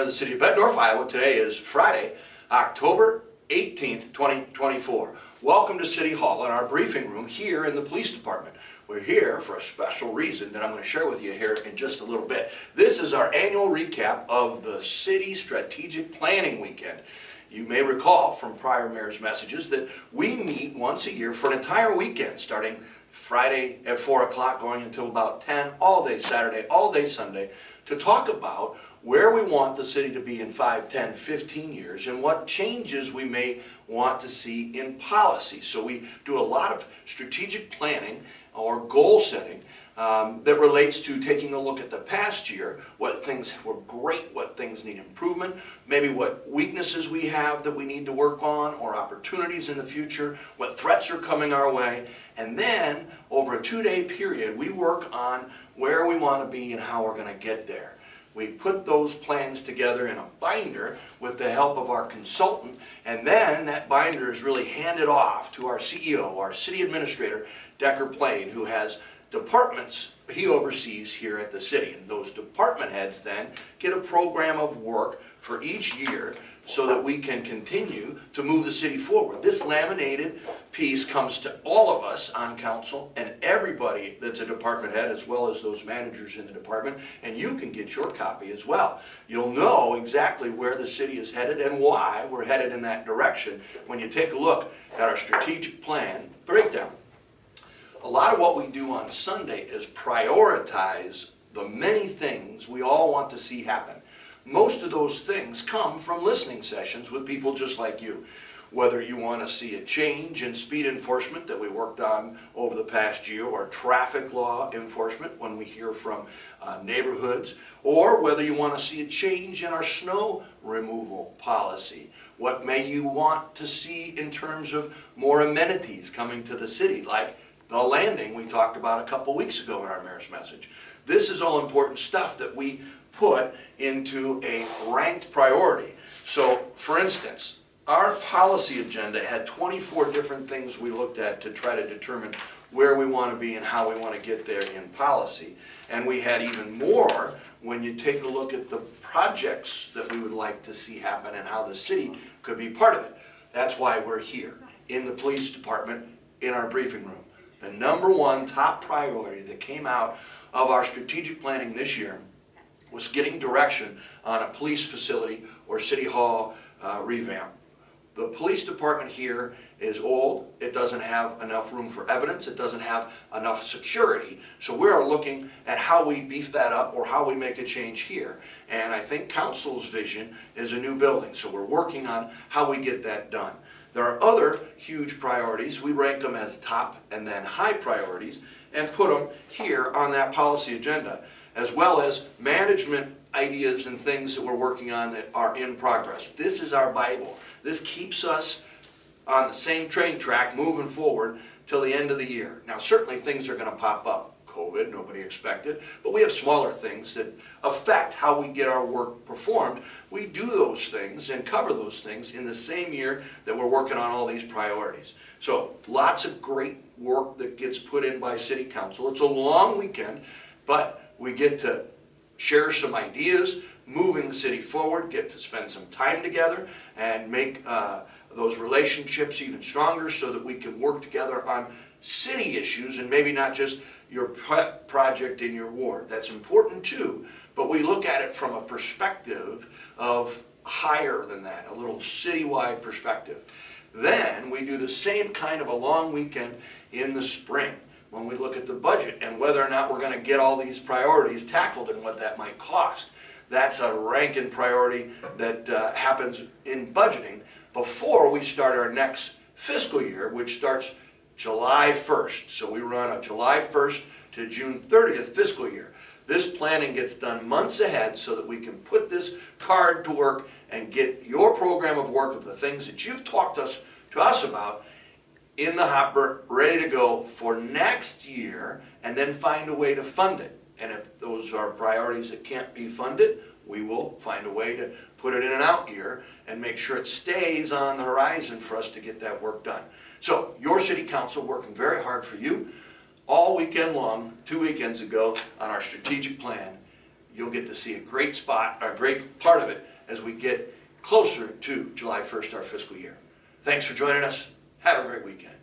the city of Bettendorf, Iowa. Today is Friday, October 18th, 2024. Welcome to City Hall in our briefing room here in the police department. We're here for a special reason that I'm going to share with you here in just a little bit. This is our annual recap of the City Strategic Planning Weekend. You may recall from prior mayor's messages that we meet once a year for an entire weekend, starting Friday at 4 o'clock going until about 10, all day Saturday, all day Sunday, to talk about where we want the city to be in 5, 10, 15 years and what changes we may want to see in policy. So we do a lot of strategic planning or goal setting that relates to taking a look at the past year, what things were great, what things need improvement, maybe what weaknesses we have that we need to work on or opportunities in the future, what threats are coming our way, and then over a 2-day period we work on where we want to be and how we're going to get there. We put those plans together in a binder with the help of our consultant, and then that binder is really handed off to our CEO, our city administrator, Decker Plain, who has departments he oversees here at the city. And those department heads then get a program of work for each year so that we can continue to move the city forward. This laminated piece comes to all of us on council and everybody that's a department head, as well as those managers in the department, and you can get your copy as well. You'll know exactly where the city is headed and why we're headed in that direction when you take a look at our strategic plan breakdown. A lot of what we do on Sunday is prioritize the many things we all want to see happen. Most of those things come from listening sessions with people just like you. Whether you want to see a change in speed enforcement that we worked on over the past year, or traffic law enforcement when we hear from neighborhoods, or whether you want to see a change in our snow removal policy. What may you want to see in terms of more amenities coming to the city, like the landing we talked about a couple weeks ago in our mayor's message. This is all important stuff that we put into a ranked priority. So, for instance, our policy agenda had 24 different things we looked at to try to determine where we want to be and how we want to get there in policy. And we had even more when you take a look at the projects that we would like to see happen and how the city could be part of it. That's why we're here in the police department in our briefing room. The number one top priority that came out of our strategic planning this year was getting direction on a police facility or city hall revamp. The police department here is old. It doesn't have enough room for evidence. It doesn't have enough security. So we're looking at how we beef that up or how we make a change here. And I think council's vision is a new building. So we're working on how we get that done. There are other huge priorities. We rank them as top and then high priorities and put them here on that policy agenda, as well as management ideas and things that we're working on that are in progress. This is our Bible. This keeps us on the same train track moving forward till the end of the year. Now, certainly things are going to pop up. COVID, nobody expected, but we have smaller things that affect how we get our work performed. We do those things and cover those things in the same year that we're working on all these priorities. So lots of great work that gets put in by City Council. It's a long weekend, but we get to share some ideas, moving the city forward, get to spend some time together and make those relationships even stronger so that we can work together on city issues and maybe not just your pet project in your ward. That's important too, but we look at it from a perspective of higher than that, a little citywide perspective. Then we do the same kind of a long weekend in the spring when we look at the budget and whether or not we're going to get all these priorities tackled and what that might cost. That's a ranking priority that happens in budgeting before we start our next fiscal year, which starts July 1st. So we run a July 1st to June 30th fiscal year. This planning gets done months ahead so that we can put this card to work and get your program of work of the things that you've talked to us about in the hopper, ready to go for next year, and then find a way to fund it. And if those are priorities that can't be funded, we will find a way to put it in an out year and make sure it stays on the horizon for us to get that work done. So, your city council working very hard for you all weekend long, 2 weekends ago, on our strategic plan. You'll get to see a great spot, a great part of it as we get closer to July 1st, our fiscal year. Thanks for joining us. Have a great weekend.